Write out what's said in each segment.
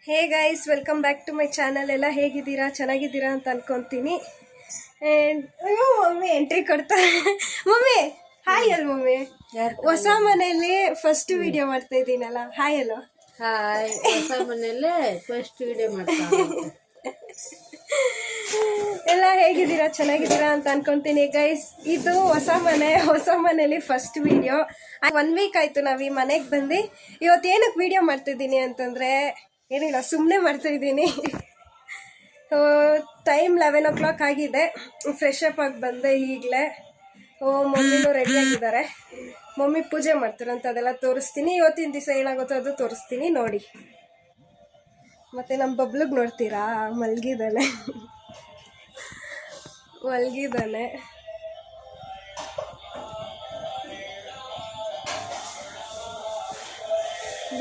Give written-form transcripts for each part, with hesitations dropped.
Hey guys, welcome back to my channel. ಎಲ್ಲ ಹೇಗಿದ್ದೀರಾ? ಚೆನ್ನಾಗಿದ್ದೀರಾ ಅಂತ ಅನ್ಕೊಂತೀನಿ. ಆ್ಯಂಡ್ ಮಮ್ಮಿ ಎಂಟ್ರಿ ಕೊಡ್ತಾರೆ. Mummy hi all mummy. ಹೊಸ ಮನೆಯಲ್ಲಿ ಫಸ್ಟ್ ವಿಡಿಯೋ ಮಾಡ್ತಾ ಇದ್ದೀನಲ್ಲ, ಹಾಯ್ ಅಲ್ಲ. ಹಾಯ್, ಹೊಸ ಮನೆಯಲ್ಲೇ ಫಸ್ಟ್ ವಿಡಿಯೋ ಮಾಡ್ತಾ ಎಲ್ಲ ಹೇಗಿದ್ದೀರಾ? ಚೆನ್ನಾಗಿದ್ದೀರಾ ಅಂತ ಅನ್ಕೊಂತೀನಿ ಗೈಸ್. ಇದು ಹೊಸ ಮನೆಯಲ್ಲಿ ಫಸ್ಟ್ ವಿಡಿಯೋ. 1 ವೀಕ್ ಆಯ್ತು ನಾವು ಈ ಮನೆಗೆ ಬಂದು. ಇವತ್ತು ಏನಕ್ಕೆ ವಿಡಿಯೋ ಮಾಡ್ತಿದ್ದೀನಿ ಅಂತಂದರೆ ಏನಿಲ್ಲ, ಸುಮ್ಮನೆ ಮಾಡ್ತಾಯಿದ್ದೀನಿ. ಟೈಮ್ 11 o'clock ಆಗಿದೆ. ಫ್ರೆಶ್ ಅಪ್ ಆಗಿ ಬಂದೆ ಈಗಲೇ. ಮಮ್ಮಿನೂ ರೆಡಿ ಆಗಿದ್ದಾರೆ. ಮಮ್ಮಿ ಪೂಜೆ ಮಾಡ್ತಾರಂತ, ಅದೆಲ್ಲ ತೋರಿಸ್ತೀನಿ. ಇವತ್ತಿನ ದಿವಸ ಏನಾಗುತ್ತೋ ಅದು ತೋರಿಸ್ತೀನಿ, ನೋಡಿ. ಮತ್ತು ನಮ್ಮ ಬಬ್ಲಿಗೆ ನೋಡ್ತೀರಾ, ಮಲಗಿದ್ದಾನೆ.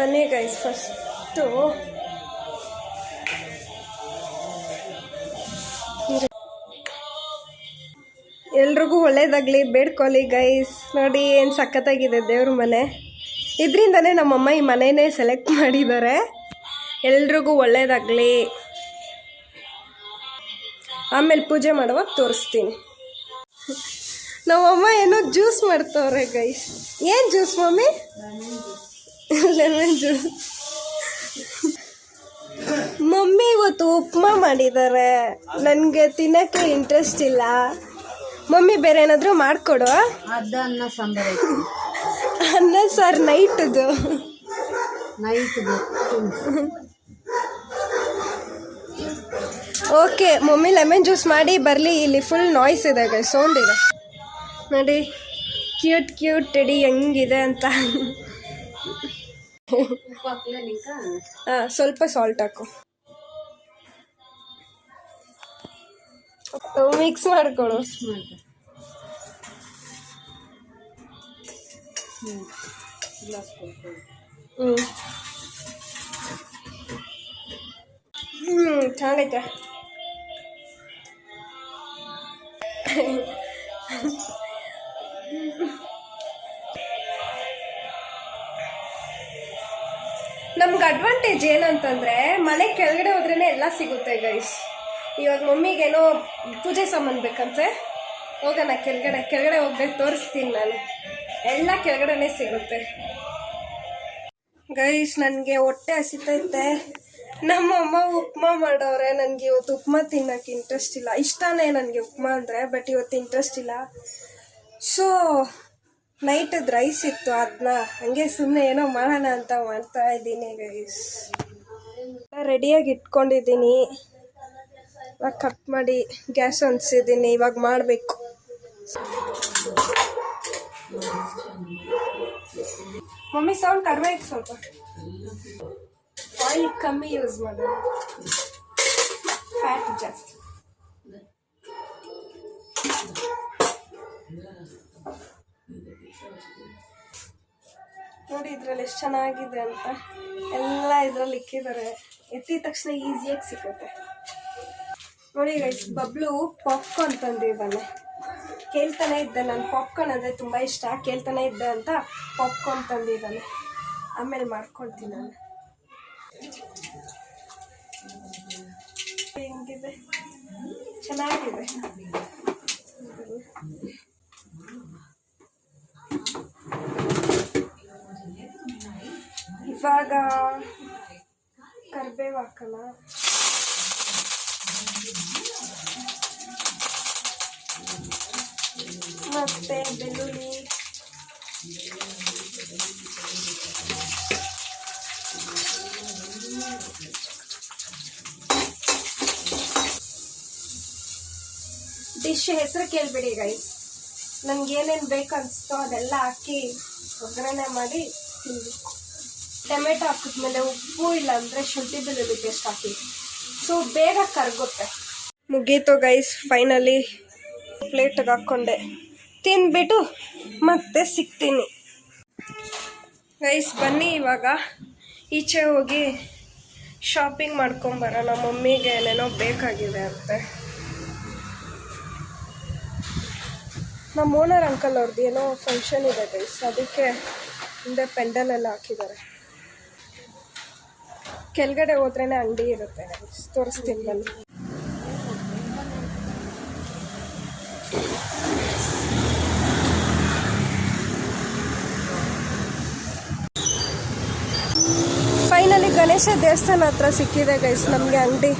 ಬನ್ನಿ ಗೈಸ್, ಫಸ್ಟು ಎಲ್ರಿಗೂ ಒಳ್ಳೇದಾಗಲಿ, ಬೇಡ್ಕೊಳ್ಳಿ ಗೈಸ್. ನೋಡಿ ಏನು ಸಖತ್ತಾಗಿದೆ ದೇವ್ರ ಮನೆ. ಇದರಿಂದನೇ ನಮ್ಮಮ್ಮ ಈ ಮನೆಯೇ ಸೆಲೆಕ್ಟ್ ಮಾಡಿದ್ದಾರೆ. ಎಲ್ರಿಗೂ ಒಳ್ಳೇದಾಗಲಿ. ಆಮೇಲೆ ಪೂಜೆ ಮಾಡುವಾಗ ತೋರಿಸ್ತೀನಿ. ನಮ್ಮಮ್ಮ ಏನೋ ಜ್ಯೂಸ್ ಮಾಡ್ತವ್ರೆ ಗೈಸ್. ಏನು juice mummy? Lemon juice. Mummy ಇವತ್ತು ಉಪ್ಮಾ ಮಾಡಿದ್ದಾರೆ. ನನಗೆ ತಿನ್ನೋಕ್ಕೆ ಇಂಟ್ರೆಸ್ಟ್ ಇಲ್ಲ. ಮಮ್ಮಿ ಬೇರೆ ಏನಾದರೂ ಮಾಡಿಕೊಡುವ? ಅನ್ನ ಸಾಂಬಾರು. ಅನ್ನ ಸಾರು ನೈಟ್ದು. ಓಕೆ, ಮಮ್ಮಿ ಲೆಮನ್ ಜ್ಯೂಸ್ ಮಾಡಿ ಬರಲಿ. ಇಲ್ಲಿ ಫುಲ್ ನಾಯ್ಸ್ ಇದೆ ಗೈಸ್, ಸೌಂಡ್ ಇದೆ ನೋಡಿ. ಕ್ಯೂಟ್ ಟೆಡಿ ಹೆಂಗಿದೆ ಅಂತ. ಸ್ವಲ್ಪ ಸಾಲ್ಟ್ ಹಾಕು, ಮಿಕ್ಸ್ ಮಾಡ್ಕೊಳು. ಚೆನ್ನಾಗೈತೆ. ನಮ್ಗೆ ಅಡ್ವಾಂಟೇಜ್ ಏನಂತಂದರೆ ಮನೆ ಕೆಳಗಡೆ ಹೋದ್ರೇ ಎಲ್ಲ ಸಿಗುತ್ತೆ ಗೈಸ್. ಇವಾಗ ಮಮ್ಮಿಗೇನೋ ಪೂಜೆ ಸಾಮಾನು ಬೇಕಂತೆ, ಹೋಗೋಣ ಕೆಳಗಡೆ ಹೋಗ್ಬೇಕು, ತೋರಿಸ್ತೀನಿ ನಾನು. ಎಲ್ಲ ಕೆಳಗಡೆನೇ ಸಿಗುತ್ತೆ ಗೈಸ್. ನನಗೆ ಹೊಟ್ಟೆ ಹಸಿತೈತೆ. ನಮ್ಮಮ್ಮ ಉಪ್ಮಾ ಮಾಡವ್ರೆ. ನನಗೆ ಇವತ್ತು ಉಪ್ಮಾ ತಿನ್ನೋಕ್ಕೆ ಇಂಟ್ರೆಸ್ಟ್ ಇಲ್ಲ. ಇಷ್ಟನೇ ನನಗೆ ಉಪ್ಮಾ ಅಂದರೆ, ಬಟ್ ಇವತ್ತು ಇಂಟ್ರೆಸ್ಟ್ ಇಲ್ಲ. ಸೊ ನೈಟದ್ದು ರೈಸ್ ಇತ್ತು, ಅದನ್ನ ಹಂಗೆ ಸುಮ್ಮನೆ ಏನೋ ಮಾಡೋಣ ಅಂತ ಮಾಡ್ತಾ ಇದ್ದೀನಿ ಗೈಸ್. ರೆಡಿಯಾಗಿ ಇಟ್ಕೊಂಡಿದ್ದೀನಿ. ಇವಾಗ ಕಟ್ ಮಾಡಿ ಗ್ಯಾಸ್ ಹೊಂದಿಸಿದ್ದೀನಿ. ಇವಾಗ ಮಾಡಬೇಕು. ಮಮ್ಮಿ ಸೌಂಡ್ ಕಡಿಮೆ ಇತ್ತು ಸ್ವಲ್ಪ. ಆಯಿಲ್ ಕಮ್ಮಿ ಯೂಸ್ ಮಾಡೋದು, ಫ್ಯಾಟ್ ಜಾಸ್ತಿ. ನೋಡಿ ಇದ್ರಲ್ಲಿ ಎಷ್ಟು ಚೆನ್ನಾಗಿದೆ ಅಂತ. ಎಲ್ಲ ಇದ್ರಲ್ಲಿ ಇಕ್ಕಿದ್ದಾರೆ. ಎತ್ತಿದ ತಕ್ಷಣ ಈಸಿಯಾಗಿ ಸಿಗುತ್ತೆ. ನೋಡಿ ಗೈಸ್, ಬಬ್ಲು ಪಾಪ್ಕಾರ್ನ್ ತಂದಿದ್ದಾನೆ. ಕೇಳ್ತಾನೆ ಇದ್ದೆ, ನಾನು ಪಾಪ್ಕಾರ್ನ್ ಅಂದರೆ ತುಂಬ ಇಷ್ಟ, ಕೇಳ್ತಾನೆ ಇದ್ದೆ ಅಂತ ಪಾಪ್ಕಾರ್ನ್ ತಂದಿದ್ದಾನೆ. ಆಮೇಲೆ ಮಾಡ್ಕೊಳ್ತೀನಿ ನಾನು. ಹೆಂಗಿದೆ? ಚೆನ್ನಾಗಿದೆ. ಇವಾಗ ಕರಿಬೇವು ಹಾಕೋಣ. ಮತ್ತೆ ಬೆಳ್ಳುಳ್ಳಿ, ಡಿಶ್ ಹೆಸರು ಕೇಳಬೇಡಿ ಗೈಸ್. ನನಗೇನೇನು ಬೇಕು ಅನಿಸ್ತೋ ಅದೆಲ್ಲ ಹಾಕಿ ಒಗ್ಗರಣೆ ಮಾಡಿ ತಿನ್ನಬೇಕು. ಟೊಮೆಟೊ ಹಾಕಿದ್ಮೇಲೆ ಉಪ್ಪು ಇಲ್ಲ ಅಂದರೆ ಶುಂಠಿ ಬೆಳ್ಳುಳ್ಳಿ ಪೇಸ್ಟ್ ಹಾಕಿ, ಸೊ ಬೇಗ ಕರಗುತ್ತೆ. ಮುಗೀತು ಗೈಸ್, ಫೈನಲಿ ಪ್ಲೇಟಿಗೆ ಹಾಕ್ಕೊಂಡೆ. ತಿಂದ್ಬಿಟ್ಟು ಮತ್ತೆ ಸಿಗ್ತೀನಿ ಗೈಸ್. ಬನ್ನಿ ಇವಾಗ ಈಚೆ ಹೋಗಿ ಶಾಪಿಂಗ್ ಮಾಡ್ಕೊಂಬರೋಣ. ಮಮ್ಮಿಗೆ ಏನೇನೋ ಬೇಕಾಗಿದೆ ಅಂತೆ. ನಮ್ಮ ಓನರ್ ಅಂಕಲ್ ಅವ್ರದ್ದು ಏನೋ ಫಂಕ್ಷನ್ ಇದೆ ಗೈಸ್, ಅದಕ್ಕೆ ಹಿಂದೆ ಪೆಂಡಲ್ ಎಲ್ಲ ಹಾಕಿದ್ದಾರೆ. ಕೆಳಗಡೆ ಹೋದ್ರೇನೆ ಅಂಗಡಿ ಇರುತ್ತೆ, ತೋರಿಸ್ತೀನಿ ಬನ್ನಿ. ಫೈನಲಿ ಗಣೇಶ ದೇವಸ್ಥಾನ ಹತ್ರ ಸಿಕ್ಕಿದೆ ಗೈಸ್ ನಮಗೆ ಅಂಗಡಿ.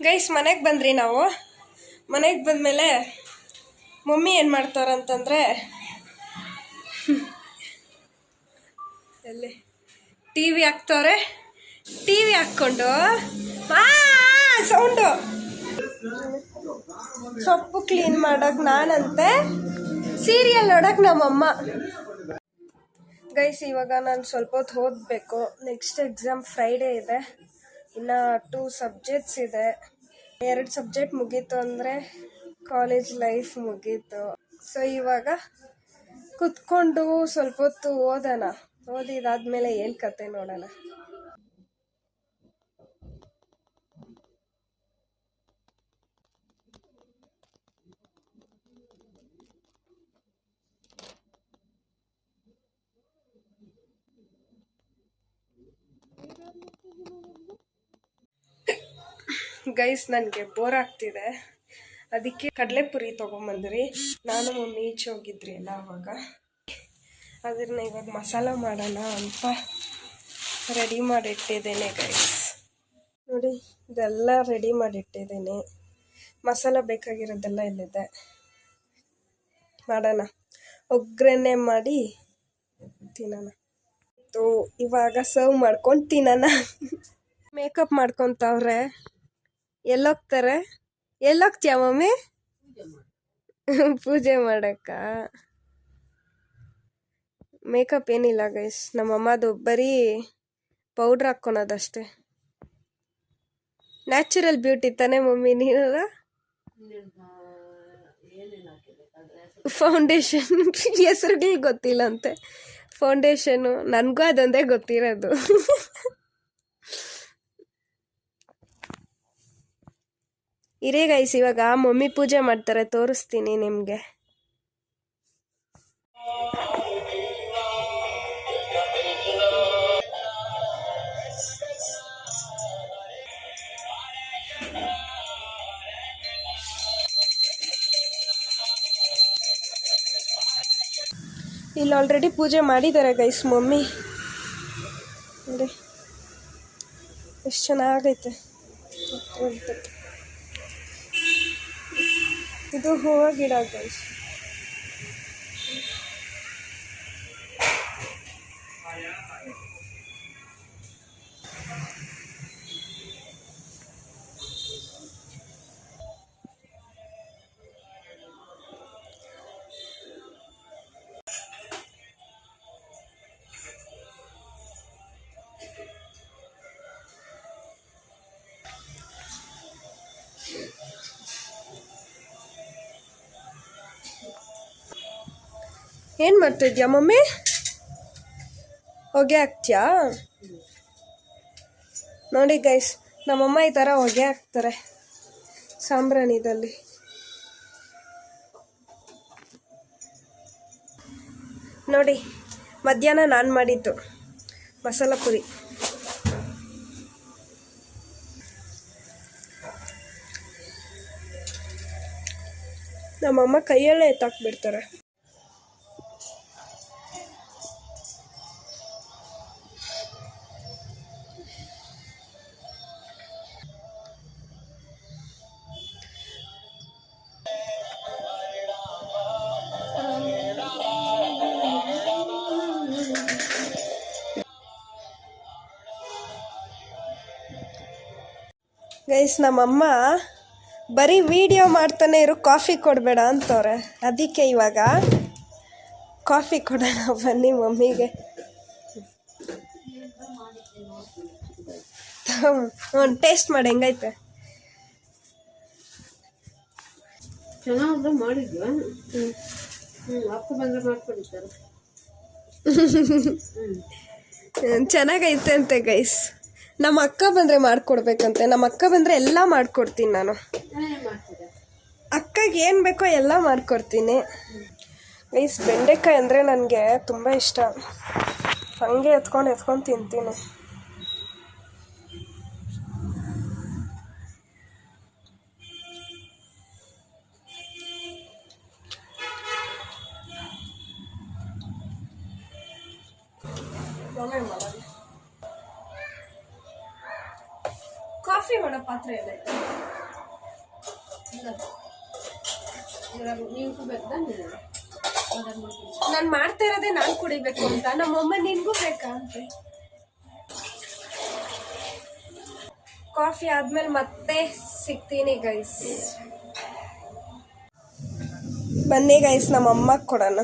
ಗೈಸ್ ಮನೆಗೆ ಬಂದ್ರಿ ನಾವು. ಮನೆಗೆ ಬಂದಮೇಲೆ ಮಮ್ಮಿ ಏನು ಮಾಡ್ತಾರಂತಂದರೆ ಎಲ್ಲಿ ಟಿ ವಿ ಹಾಕ್ತವ್ರೆ. ಟಿ ವಿ ಹಾಕ್ಕೊಂಡು ಸೌಂಡು ಸೊಪ್ಪು ಕ್ಲೀನ್ ಮಾಡೋಕೆ ನಾನಂತೆ, ಸೀರಿಯಲ್ ನೋಡೋಕೆ ನಮ್ಮಮ್ಮ. ಗೈಸ್ ಇವಾಗ ನಾನು ಸ್ವಲ್ಪ ಹೊತ್ತು ಓದಬೇಕು. ನೆಕ್ಸ್ಟ್ ಎಕ್ಸಾಮ್ ಫ್ರೈಡೇ ಇದೆ. ಇನ್ನು 2 ಸಬ್ಜೆಕ್ಟ್ಸ್ ಇದೆ. 2 ಸಬ್ಜೆಕ್ಟ್ ಮುಗೀತು ಅಂದರೆ ಕಾಲೇಜ್ ಲೈಫ್ ಮುಗೀತು. ಸೊ ಇವಾಗ ಕುತ್ಕೊಂಡು ಸ್ವಲ್ಪ ಹೊತ್ತು ಓದೋಣ. ಓದಿದಾದ್ಮೇಲೆ ಏನು ಕತೆ ನೋಡೋಣ. ಗೈಸ್ ನನಗೆ ಬೋರ್ ಆಗ್ತಿದೆ, ಅದಕ್ಕೆ ಕಡಲೆಪುರಿ ತೊಗೊಂಬಂದ್ರಿ. ನಾನು ಮಮ್ಮಿ ಈಚೆ ಹೋಗಿದ್ರಿ ಎಲ್ಲ ಅವಾಗ. ಅದನ್ನ ಇವಾಗ ಮಸಾಲ ಮಾಡೋಣ ಅಂತ ರೆಡಿ ಮಾಡಿಟ್ಟಿದ್ದೇನೆ ಗೈಸ್. ನೋಡಿ ಇದೆಲ್ಲ ರೆಡಿ ಮಾಡಿಟ್ಟಿದ್ದೇನೆ. ಮಸಾಲ ಬೇಕಾಗಿರೋದೆಲ್ಲ ಇಲ್ಲಿದೆ. ಮಾಡೋಣ, ಒಗ್ಗರಣೆ ಮಾಡಿ ತಿನ್ನೋಣ. ಇವಾಗ ಸರ್ವ್ ಮಾಡ್ಕೊಂಡು ತಿನ್ನೋಣ. ಮೇಕಪ್ ಮಾಡ್ಕೊತವ್ರೆ. ಎಲ್ಲೋಗ್ತಾರೆ? ಎಲ್ಲೋಗ್ತೀಯ ಮಮ್ಮಿ? ಪೂಜೆ ಮಾಡಕ್ಕ. ಮೇಕಪ್ ಏನಿಲ್ಲ ಗೈಸ್, ನಮ್ಮಮ್ಮದು ಬರೀ ಪೌಡ್ರ್ ಹಾಕ್ಕೊಳೋದಷ್ಟೇ. ನ್ಯಾಚುರಲ್ ಬ್ಯೂಟಿ ತಾನೇ ಮಮ್ಮಿ ನೀನಲ್ಲ? ಫೌಂಡೇಶನ್ ಹೆಸರುಗಳು ಗೊತ್ತಿಲ್ಲ ಅಂತೆ. ಫೌಂಡೇಶನು ನನಗೂ ಅದೊಂದೇ ಗೊತ್ತಿರೋದು. ಇರೇ ಗೈಸ್, ಇವಾಗ ಮಮ್ಮಿ ಪೂಜೆ ಮಾಡ್ತಾರೆ, ತೋರಿಸ್ತೀನಿ ನಿಮಗೆ. ಇಲ್ಲಿ ಆಲ್ರೆಡಿ ಪೂಜೆ ಮಾಡಿದ್ದಾರೆ ಗೈಸ್ ಮಮ್ಮಿ. ನೋಡಿ ಎಷ್ಟು ಚೆನ್ನಾಗೈತೆ. ಇದು ಹೂವು ಗಿಡ ಗೈಸ್. ಏನು ಮಾಡ್ತಿದ್ಯಾ ಮಮ್ಮಿ? ಹೊಗೆ ಹಾಕ್ತೀಯಾ? ನೋಡಿ ಗೈಸ್, ನಮ್ಮಮ್ಮ ಈ ಥರ ಹೊಗೆ ಹಾಕ್ತಾರೆ ಸಾಂಬ್ರಾಣಿದಲ್ಲಿ. ನೋಡಿ ಮಧ್ಯಾಹ್ನ ನಾನು ಮಾಡಿದ್ದು ಮಸಾಲ ಪುರಿ. ನಮ್ಮಮ್ಮ ಕೈಯಲ್ಲೇ ಎತ್ತಾಕ್ಬಿಡ್ತಾರೆ. ಗೈಸ್ ನಮ್ಮಮ್ಮ ಬರೀ ವಿಡಿಯೋ ಮಾಡ್ತಾನೆ ಇರು, ಕಾಫಿ ಕೊಡಬೇಡ ಅಂತವ್ರೆ. ಅದಕ್ಕೆ ಇವಾಗ ಕಾಫಿ ಕೊಡೋಣ ಬನ್ನಿ ಮಮ್ಮಿಗೆ. ಟೇಸ್ಟ್ ಮಾಡಿ ಹೆಂಗೈತೆ. ಚೆನ್ನಾಗಿ ಮಾಡಿದ್ವಾ? ಅಪ್ಪ ಬಂದ್ರೆ ಮಾಡ್ಕೊಡ್ತಾರೆ. ಚೆನ್ನಾಗೈತೆ ಅಂತೆ ಗೈಸ್. ನಮ್ಮ ಅಕ್ಕ ಬಂದರೆ ಮಾಡಿಕೊಡ್ಬೇಕಂತೆ. ನಮ್ಮ ಅಕ್ಕ ಬಂದರೆ ಎಲ್ಲ ಮಾಡಿಕೊಡ್ತೀನಿ ನಾನು. ಅಕ್ಕಗೆ ಏನು ಬೇಕೋ ಎಲ್ಲ ಮಾಡಿಕೊಡ್ತೀನಿ. ಗೈಸ್ ಬೆಂಡೆಕಾಯಿ ಅಂದರೆ ನನಗೆ ತುಂಬ ಇಷ್ಟ. ಹಾಗೆ ಎತ್ಕೊಂಡು ತಿಂತೀನಿ. ಕಾಫಿ ಮಾಡೋ ಪಾತ್ರೆ ಎಲ್ಲ ನೀವು ಬೇಕಾ ನಾನು ಮಾಡ್ತಾ ಇರೋದೇ ನಾನು ಕುಡಿಬೇಕು ಅಂತ. ನಮ್ಮಮ್ಮ ನಿನ್ಗೂ ಬೇಕಾ ಅಂತ. ಕಾಫಿ ಆದ್ಮೇಲೆ ಮತ್ತೆ ಸಿಗ್ತೀನಿ ಗೈಸ್. ಬನ್ನಿ ಗೈಸ್ ನಮ್ಮ ಅಮ್ಮಗೆ ಕೊಡೋಣ.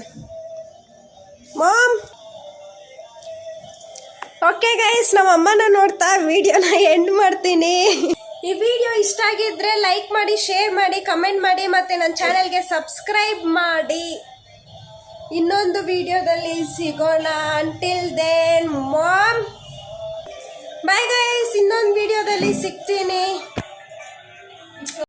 ಮಾಮ್. ಓಕೆ ಗೈಸ್, ನಮ್ಮ ಅಮ್ಮನ ನೋಡ್ತಾ ವಿಡಿಯೋನ ಎಂಡ್ ಮಾಡ್ತೀನಿ. ಈ ವಿಡಿಯೋ ಇಷ್ಟ ಆಗಿದ್ರೆ ಲೈಕ್ ಮಾಡಿ, ಶೇರ್ ಮಾಡಿ, ಕಮೆಂಟ್ ಮಾಡಿ, ಮತ್ತೆ ನನ್ನ ಚಾನೆಲ್ಗೆ ಸಬ್ಸ್ಕ್ರೈಬ್ ಮಾಡಿ. ಇನ್ನೊಂದು ವಿಡಿಯೋದಲ್ಲಿ ಸಿಗೋಣ. Until then mom, bye guys. ಇನ್ನೊಂದು ವಿಡಿಯೋದಲ್ಲಿ ಸಿಗ್ತೀನಿ.